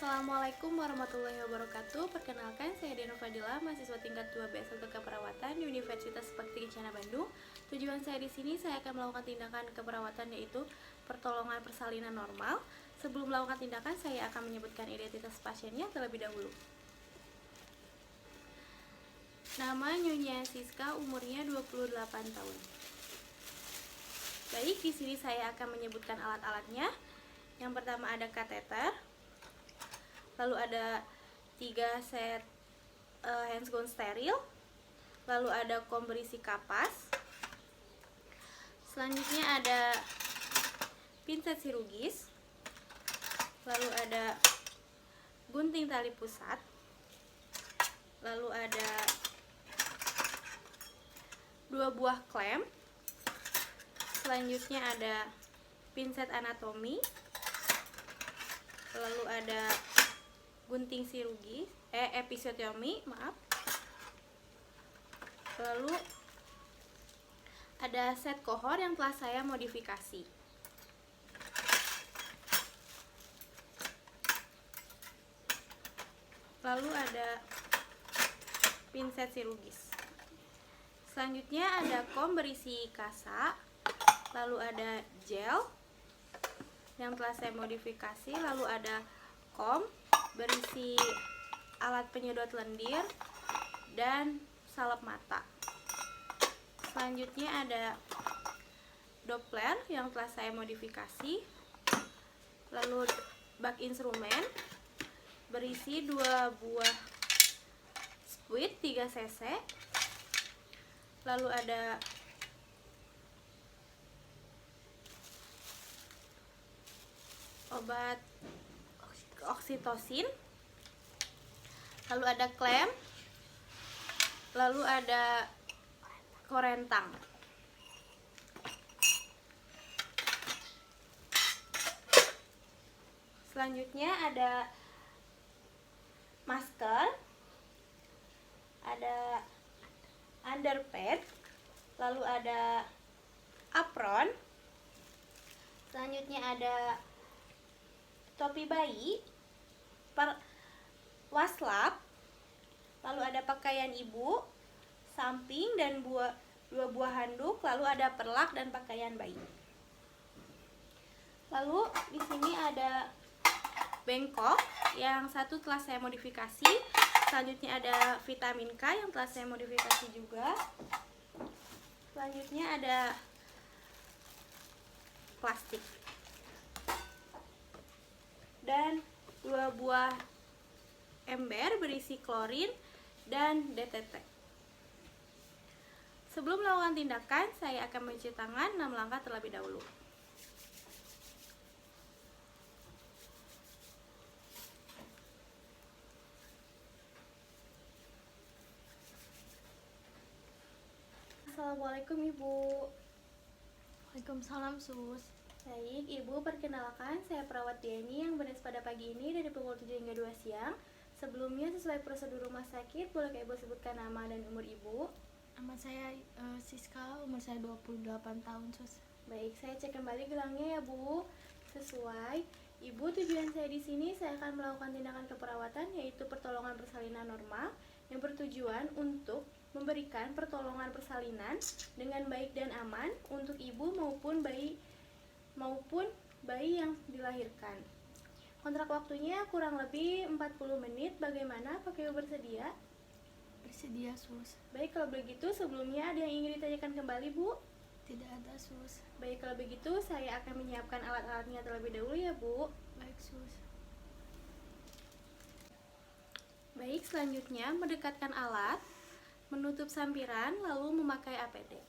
Assalamualaikum warahmatullahi wabarakatuh. Perkenalkan, saya Diana Fadila, mahasiswa tingkat 2 B1 Keperawatan di Universitas Bakti Kencana Bandung. Tujuan saya di sini, saya akan melakukan tindakan keperawatan yaitu pertolongan persalinan normal. Sebelum melakukan tindakan, saya akan menyebutkan identitas pasiennya terlebih dahulu. Nama Nyonya Siska, umurnya 28 tahun. Baik, di sini saya akan menyebutkan alat-alatnya. Yang pertama ada kateter. Lalu ada 3 set handsgown steril. Lalu ada kom berisi kapas. Selanjutnya ada pinset chirurgis. Lalu ada gunting tali pusat. Lalu ada 2 buah klem. Selanjutnya ada pinset anatomi. Lalu ada gunting chirurgi, episiotomi, maaf. Lalu ada set kohor yang telah saya modifikasi. Lalu ada pinset chirurgis. Selanjutnya ada kom berisi kasa. Lalu ada gel yang telah saya modifikasi. Lalu ada kom berisi alat penyedot lendir dan salep mata. Selanjutnya ada Doppler yang telah saya modifikasi. Lalu bak instrumen berisi 2 buah squid 3 cc. Lalu ada obat oksitosin. Lalu ada klem. Lalu ada korentang. Selanjutnya ada masker, ada underpad, lalu ada apron. Selanjutnya ada topi bayi, waslap, lalu ada pakaian ibu, samping dan 2 buah handuk, lalu ada perlak dan pakaian bayi. Lalu di sini ada bengkok yang satu telah saya modifikasi. Selanjutnya ada vitamin K yang telah saya modifikasi juga. Selanjutnya ada plastik dan 2 buah ember berisi klorin dan DTT. Sebelum melakukan tindakan, saya akan mencuci tangan 6 langkah terlebih dahulu. Assalamualaikum Ibu. Waalaikumsalam Sus. Baik, Ibu, perkenalkan, saya perawat Diani yang bertugas pada pagi ini dari pukul 7 hingga 2 siang. Sebelumnya, sesuai prosedur rumah sakit, boleh Ibu sebutkan nama dan umur Ibu? Nama saya Siska, umur saya 28 tahun Sus. Baik, saya cek kembali gelangnya ya Bu. Sesuai. Ibu, tujuan saya di sini, saya akan melakukan tindakan keperawatan yaitu pertolongan persalinan normal yang bertujuan untuk memberikan pertolongan persalinan dengan baik dan aman untuk ibu maupun bayi yang dilahirkan. Kontrak waktunya kurang lebih 40 menit. Bagaimana? Apakah Ibu bersedia? Bersedia Sus. Baik, kalau begitu sebelumnya ada yang ingin ditanyakan kembali Bu? Tidak ada Sus. Baik, kalau begitu saya akan menyiapkan alat-alatnya terlebih dahulu ya Bu. Baik Sus. Baik, selanjutnya mendekatkan alat, menutup sampiran, lalu memakai APD.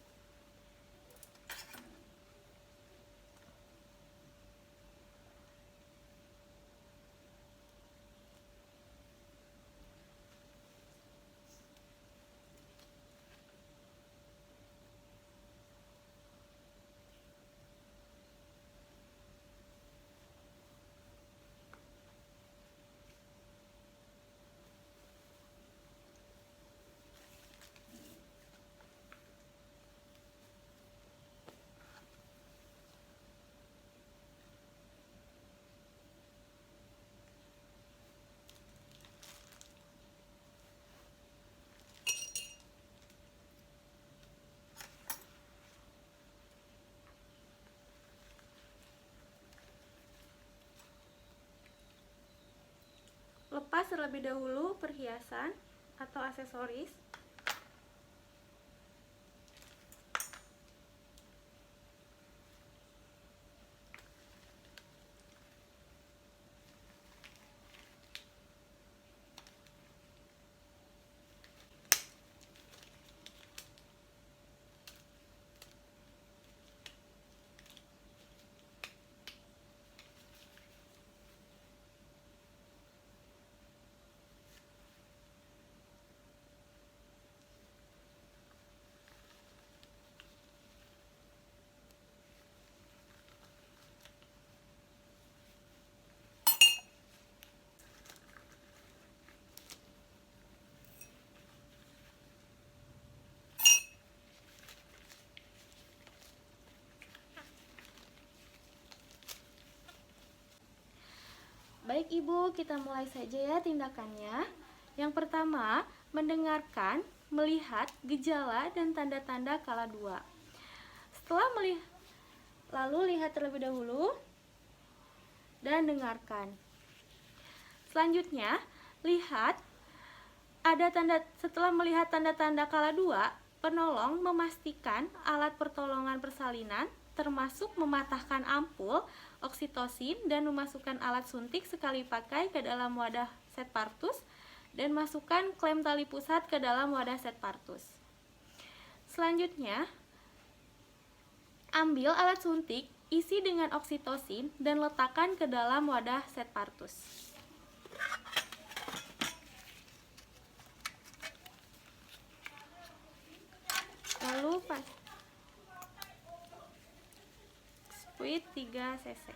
lepas terlebih dahulu perhiasan atau aksesoris. Baik Ibu, kita mulai saja ya tindakannya. Yang pertama, mendengarkan, melihat gejala dan tanda-tanda kala 2. Setelah lalu lihat terlebih dahulu dan dengarkan. Selanjutnya, setelah melihat tanda-tanda kala 2, penolong memastikan alat pertolongan persalinan termasuk mematahkan ampul oksitosin dan memasukkan alat suntik sekali pakai ke dalam wadah set partus dan masukkan klem tali pusat ke dalam wadah set partus. Selanjutnya, ambil alat suntik, isi dengan oksitosin dan letakkan ke dalam wadah set partus. Lalu squeeze 3 cc.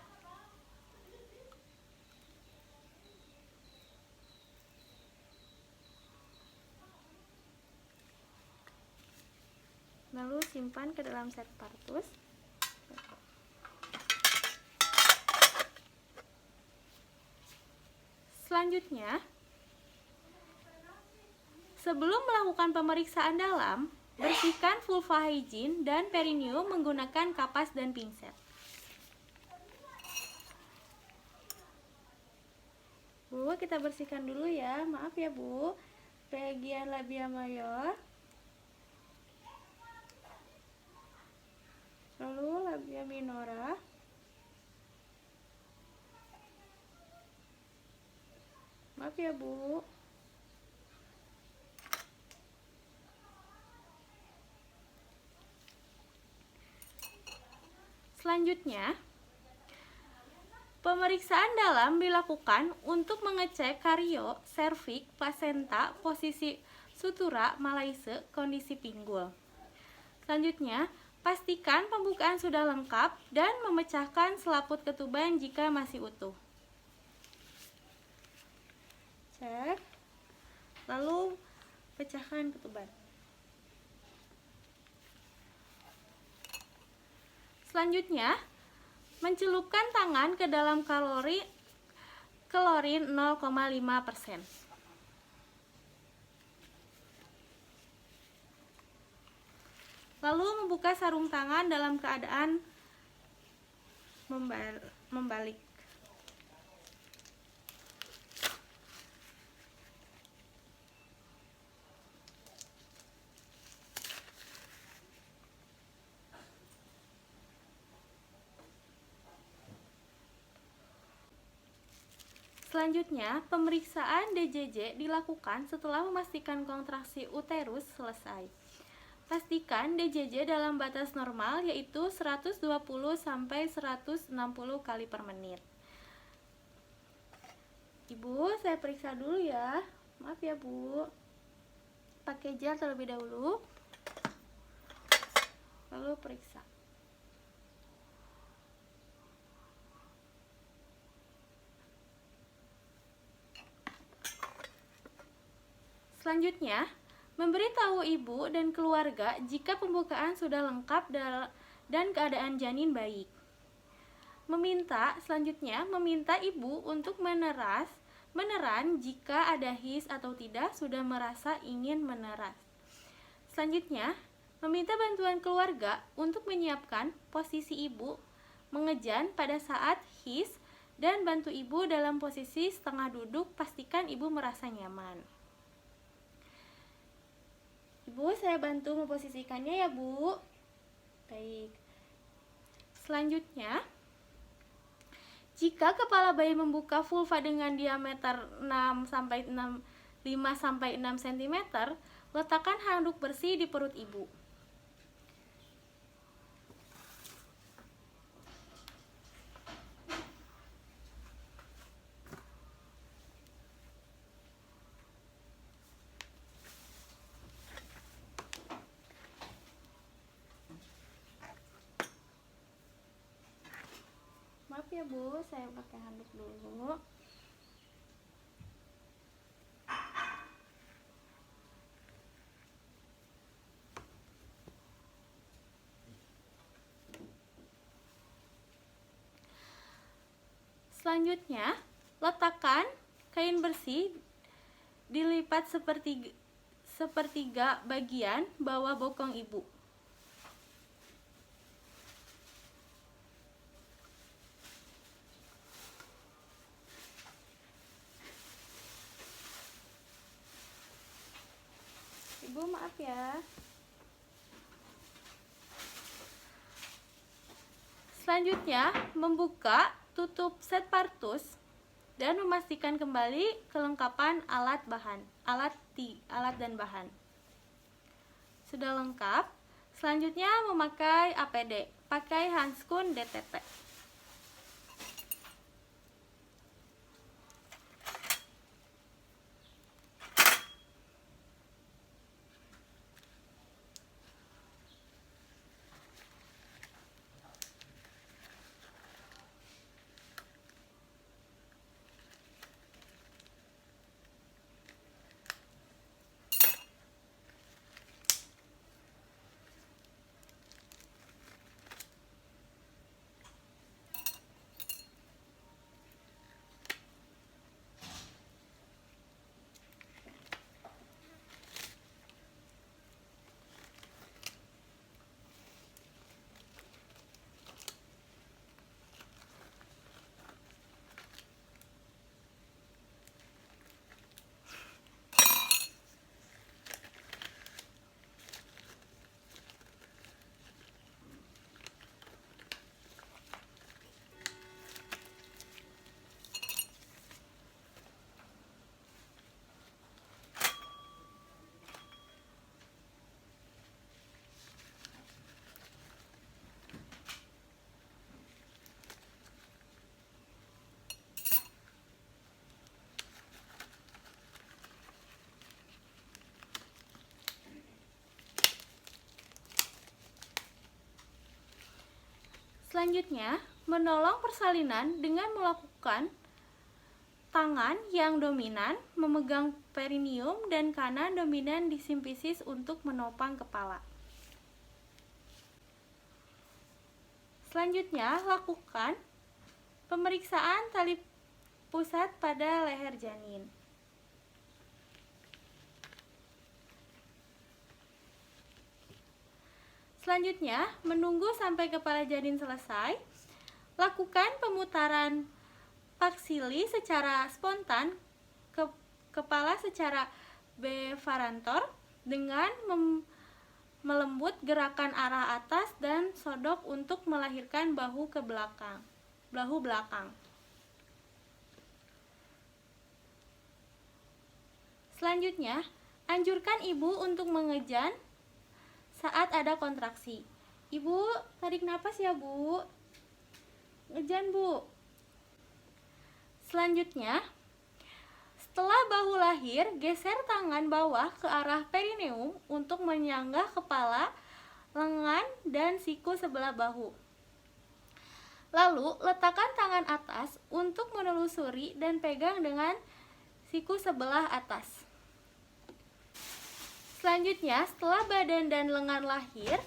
Lalu simpan ke dalam set partus. Selanjutnya, sebelum melakukan pemeriksaan dalam, bersihkan vulva hygiene dan perineum menggunakan kapas dan pinset. Bu, kita bersihkan dulu ya. Maaf ya Bu. Bagian labia mayor, lalu labia minora, maaf ya Bu. Selanjutnya, pemeriksaan dalam dilakukan untuk mengecek kario, serviks, plasenta, posisi sutura, malaise, kondisi pinggul. Selanjutnya, pastikan pembukaan sudah lengkap dan memecahkan selaput ketuban jika masih utuh. Cek, lalu pecahkan ketuban. Selanjutnya, mencelupkan tangan ke dalam klorin 0,5%. Lalu membuka sarung tangan dalam keadaan membalik. Selanjutnya, pemeriksaan DJJ dilakukan setelah memastikan kontraksi uterus selesai. Pastikan DJJ dalam batas normal yaitu 120 sampai 160 kali per menit. Ibu, saya periksa dulu ya. Maaf ya, Bu. Pakai gel terlebih dahulu. Lalu periksa. Selanjutnya, memberitahu ibu dan keluarga jika pembukaan sudah lengkap dan keadaan janin baik. Selanjutnya, meminta ibu untuk meneran jika ada his atau tidak sudah merasa ingin meneras. Selanjutnya, meminta bantuan keluarga untuk menyiapkan posisi ibu mengejan pada saat his Dan bantu ibu dalam posisi setengah duduk, pastikan ibu merasa nyaman. Ibu, saya bantu memposisikannya ya, Bu. Baik. Selanjutnya, jika kepala bayi membuka vulva dengan diameter 5 sampai 6 cm, letakkan handuk bersih di perut ibu. Maaf ya Bu, saya pakai handuk dulu. Selanjutnya, letakkan kain bersih dilipat sepertiga bagian bawah bokong ibu. Ibu, maaf ya. Selanjutnya, membuka tutup set partus dan memastikan kembali kelengkapan alat dan bahan. Sudah lengkap. Selanjutnya memakai APD, pakai handskun DTT. Selanjutnya, menolong persalinan dengan melakukan tangan yang dominan memegang perineum dan kanan dominan di simfisis untuk menopang kepala. Selanjutnya, lakukan pemeriksaan tali pusat pada leher janin. Selanjutnya, menunggu sampai kepala janin selesai. Lakukan pemutaran paksili secara spontan, kepala secara bevarantor dengan melembut gerakan arah atas dan sodok untuk melahirkan bahu belakang. Selanjutnya, anjurkan ibu untuk mengejan saat ada kontraksi. Ibu, tarik napas ya, Bu. Ngejan, Bu. Selanjutnya, setelah bahu lahir, geser tangan bawah ke arah perineum untuk menyanggah kepala, lengan, dan siku sebelah bahu. Lalu, letakkan tangan atas untuk menelusuri dan pegang dengan siku sebelah atas. Selanjutnya, setelah badan dan lengan lahir,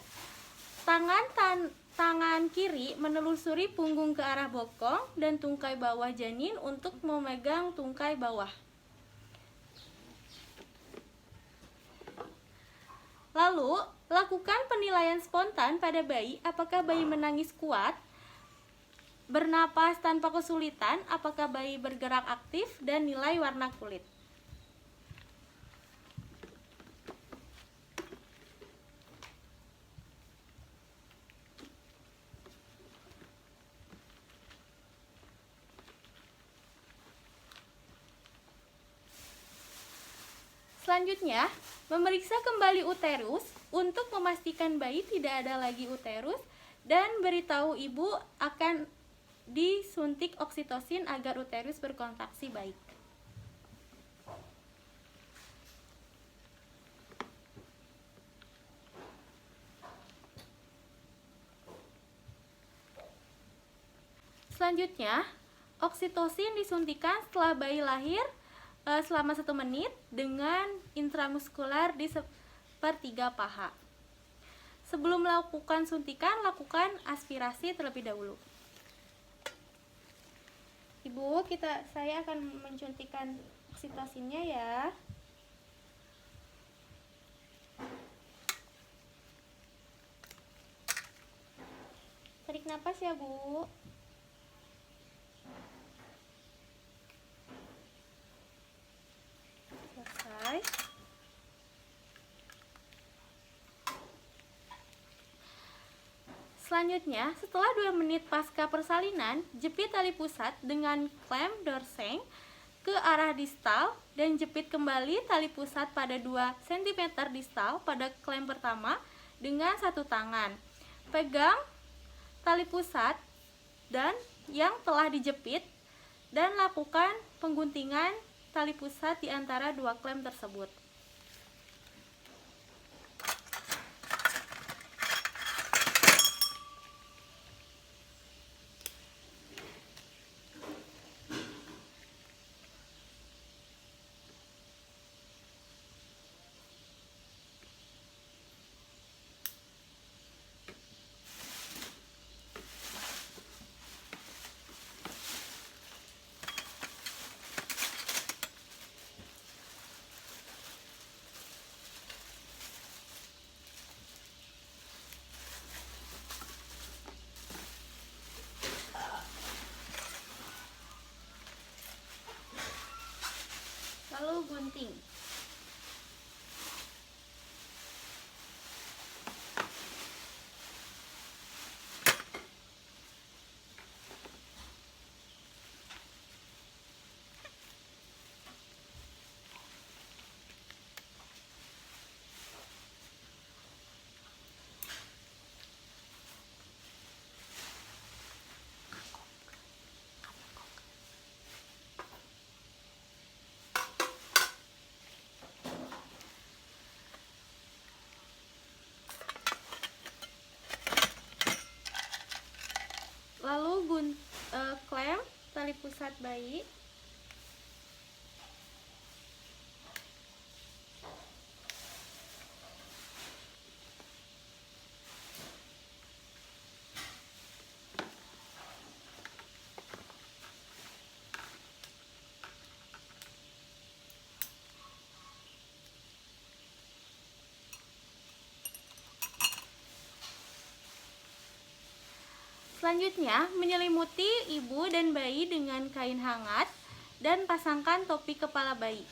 tangan kiri menelusuri punggung ke arah bokong dan tungkai bawah janin untuk memegang tungkai bawah. Lalu, lakukan penilaian spontan pada bayi apakah bayi menangis kuat Bernapas tanpa kesulitan, apakah bayi bergerak aktif, dan nilai warna kulit. Selanjutnya, memeriksa kembali uterus untuk memastikan bayi tidak ada lagi uterus dan beritahu ibu akan disuntik oksitosin agar uterus berkontraksi baik. Selanjutnya, oksitosin disuntikan setelah bayi lahir selama 1 menit dengan intramuskular di sepertiga paha. Sebelum melakukan suntikan, lakukan aspirasi terlebih dahulu. Ibu, saya akan mensuntikan oksitosinnya ya. Tarik napas ya, Bu. Selesai. Selanjutnya, setelah 2 menit pasca persalinan, jepit tali pusat dengan klem dorseng ke arah distal dan jepit kembali tali pusat pada 2 cm distal pada klem pertama dengan 1 tangan. Pegang tali pusat dan yang telah dijepit dan lakukan pengguntingan tali pusat di antara 2 klem tersebut. Lalu gunting. Lalu klem tali pusat bayi. Selanjutnya, menyelimuti ibu dan bayi dengan kain hangat dan pasangkan topi kepala bayi.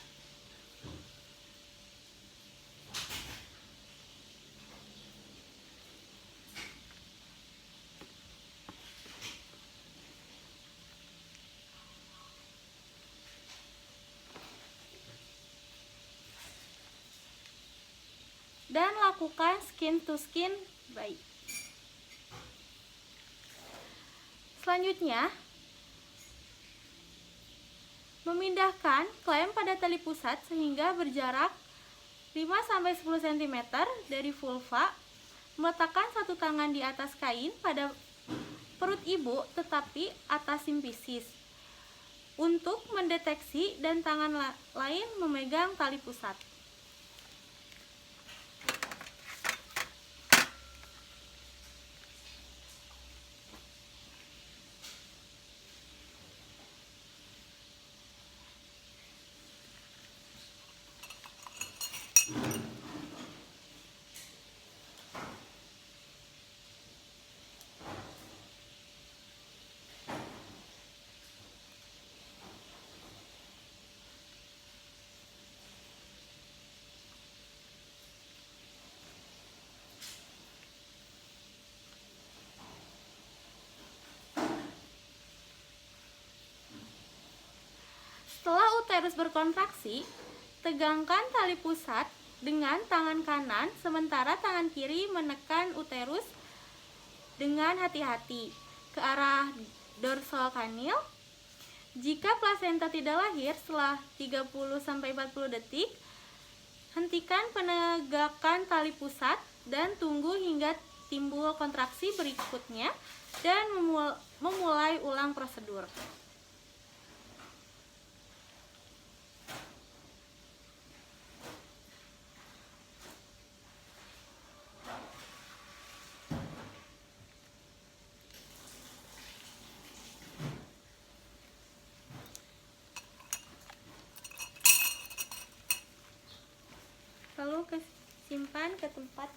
Dan lakukan skin to skin bayi. Selanjutnya, memindahkan klem pada tali pusat sehingga berjarak 5-10 cm dari vulva. Meletakkan 1 tangan di atas kain pada perut ibu tetapi atas simpisis untuk mendeteksi dan tangan lain memegang tali pusat. uterus berkontraksi, tegangkan tali pusat dengan tangan kanan, sementara tangan kiri menekan uterus dengan hati-hati ke arah dorsal kanil. Jika plasenta tidak lahir setelah 30-40 detik, hentikan penegakan tali pusat dan tunggu hingga timbul kontraksi berikutnya dan memulai ulang prosedur. Lalu simpan ke tempat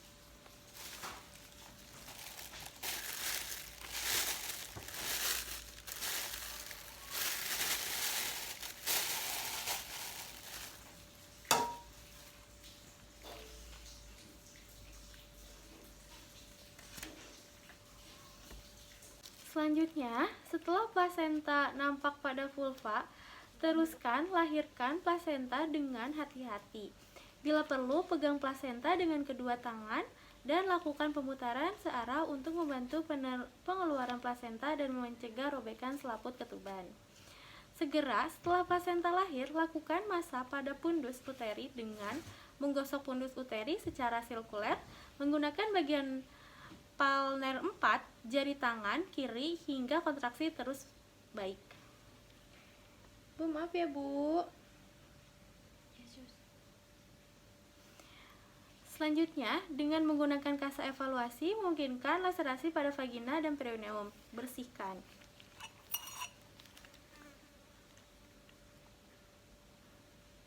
Selanjutnya, setelah plasenta nampak pada vulva, teruskan lahirkan plasenta dengan hati-hati. Bila perlu, pegang plasenta dengan kedua tangan dan lakukan pemutaran searah untuk membantu pengeluaran plasenta dan mencegah robekan selaput ketuban. Segera setelah plasenta lahir, lakukan massage pada pundus uteri dengan menggosok pundus uteri secara sirkuler menggunakan bagian palmer 4 jari tangan kiri hingga kontraksi terus baik. Bu, maaf ya Bu. Selanjutnya, dengan menggunakan kasa evaluasi, memungkinkan laserasi pada vagina dan perineum. Bersihkan.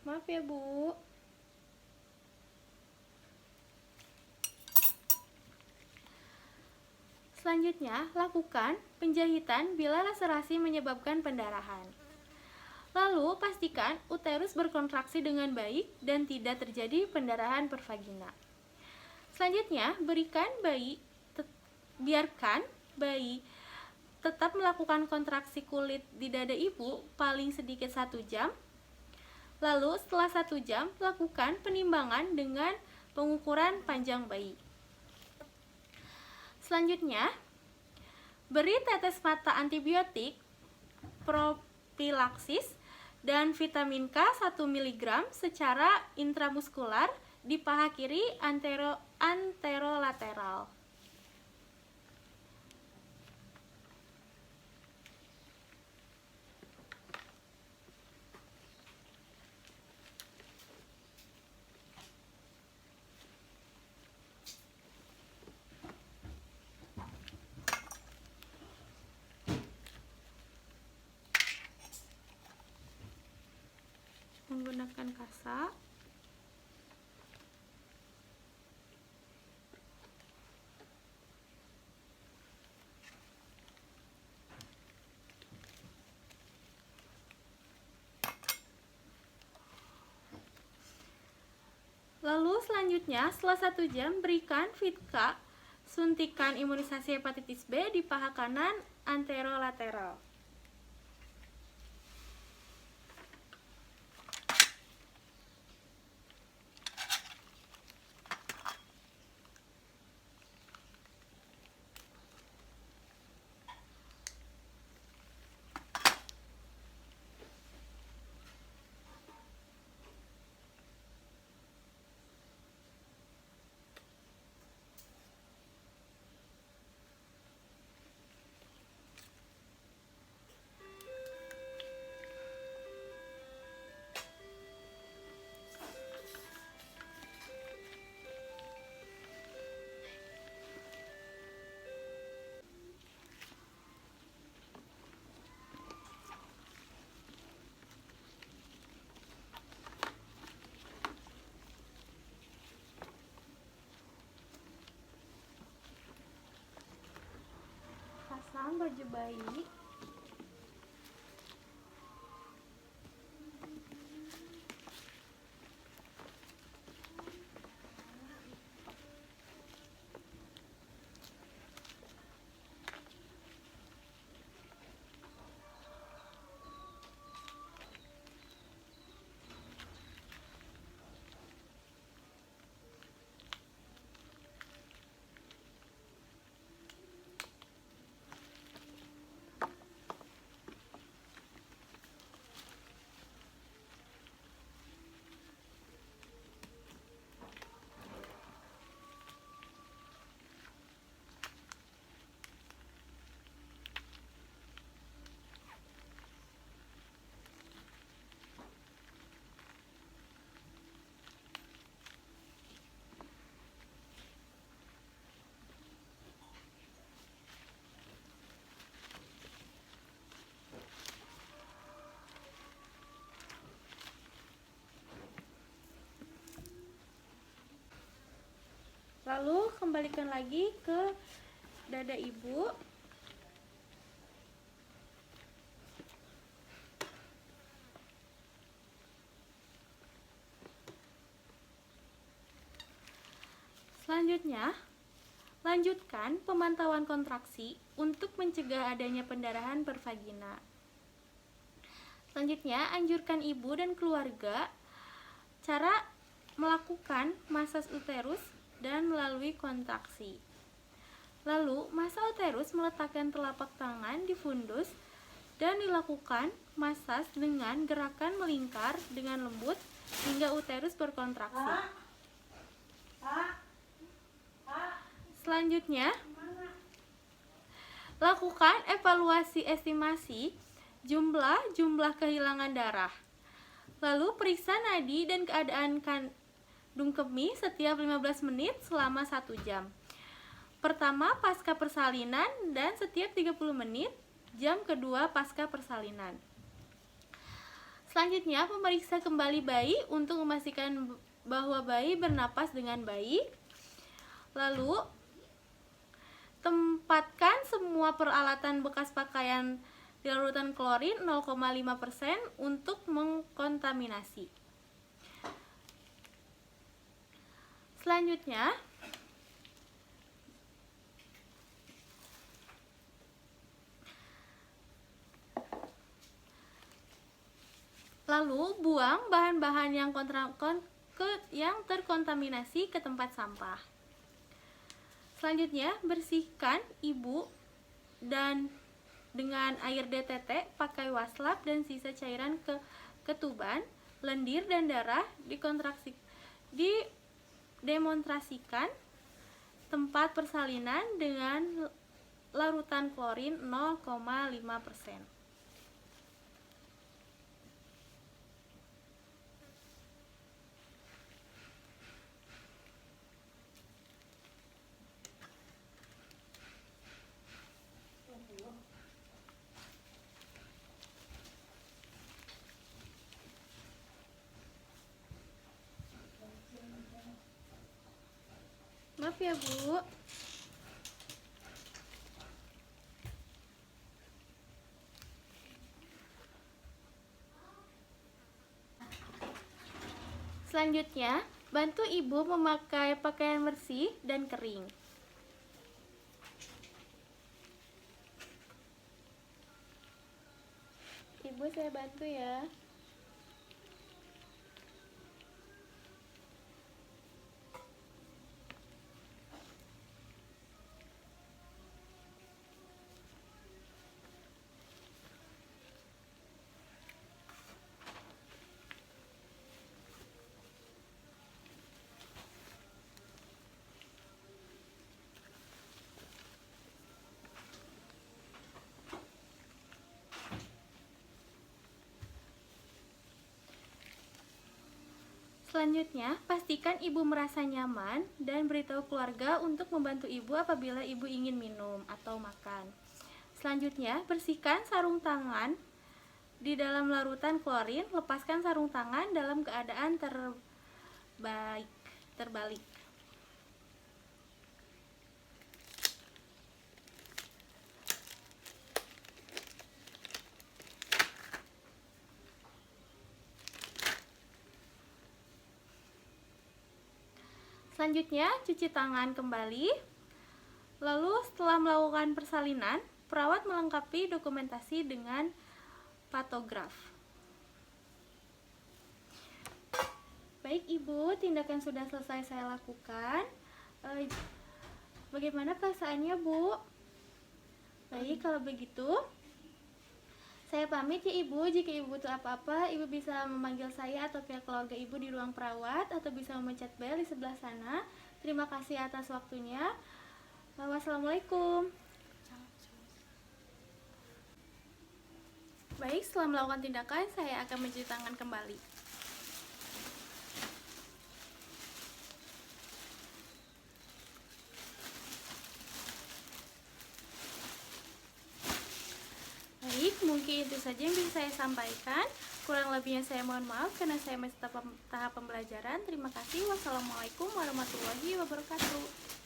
Maaf ya Bu. Selanjutnya, lakukan penjahitan bila laserasi menyebabkan pendarahan. Lalu, pastikan uterus berkontraksi dengan baik dan tidak terjadi pendarahan per vagina. Selanjutnya, biarkan bayi tetap melakukan kontraksi kulit di dada ibu paling sedikit 1 jam. Lalu, setelah 1 jam, lakukan penimbangan dengan pengukuran panjang bayi. Selanjutnya, beri tetes mata antibiotik, propilaksis, dan vitamin K 1 mg secara intramuskular di paha kiri anterolateral. Menggunakan kasa. Lalu selanjutnya setelah 1 jam berikan Vitka suntikan imunisasi hepatitis B di paha kanan anterolateral. Pasang baju bayi. Lalu kembalikan lagi ke dada ibu. Selanjutnya, lanjutkan pemantauan kontraksi untuk mencegah adanya pendarahan pervagina. Selanjutnya, anjurkan ibu dan keluarga cara melakukan masas uterus dan melalui kontraksi. Lalu, masa uterus meletakkan telapak tangan di fundus dan dilakukan masas dengan gerakan melingkar dengan lembut hingga uterus berkontraksi. Selanjutnya, lakukan evaluasi estimasi jumlah kehilangan darah. Lalu periksa nadi dan keadaan kandung kemih setiap 15 menit selama 1 jam. Pertama pasca persalinan dan setiap 30 menit jam kedua pasca persalinan. Selanjutnya, memeriksa kembali bayi untuk memastikan bahwa bayi bernapas dengan baik. Lalu tempatkan semua peralatan bekas pakaian di larutan klorin 0,5% untuk mengkontaminasi. Selanjutnya, lalu buang bahan-bahan yang terkontaminasi ke tempat sampah. Selanjutnya, bersihkan ibu dan dengan air DTT pakai waslap dan sisa cairan ketuban, lendir dan darah didemonstrasikan tempat persalinan dengan larutan klorin 0,5%. Maaf ya, Bu. Selanjutnya, bantu ibu memakai pakaian bersih dan kering. Ibu, saya bantu ya. Selanjutnya, pastikan ibu merasa nyaman dan beritahu keluarga untuk membantu ibu apabila ibu ingin minum atau makan. Selanjutnya, bersihkan sarung tangan di dalam larutan klorin, lepaskan sarung tangan dalam keadaan terbalik. Selanjutnya, cuci tangan kembali. Lalu setelah melakukan persalinan, perawat melengkapi dokumentasi dengan patograf. Baik Ibu, tindakan sudah selesai saya lakukan. Bagaimana perasaannya, Bu? Baik, kalau begitu saya pamit ya Ibu. Jika Ibu butuh apa-apa, Ibu bisa memanggil saya atau pihak keluarga Ibu di ruang perawat, atau bisa memencet bel di sebelah sana. Terima kasih atas waktunya. Wassalamualaikum. Baik, setelah melakukan tindakan, saya akan mencuci tangan kembali. Baik, mungkin itu saja yang bisa saya sampaikan. Kurang lebihnya saya mohon maaf karena saya masih tahap pembelajaran. Terima kasih. Wassalamualaikum warahmatullahi wabarakatuh.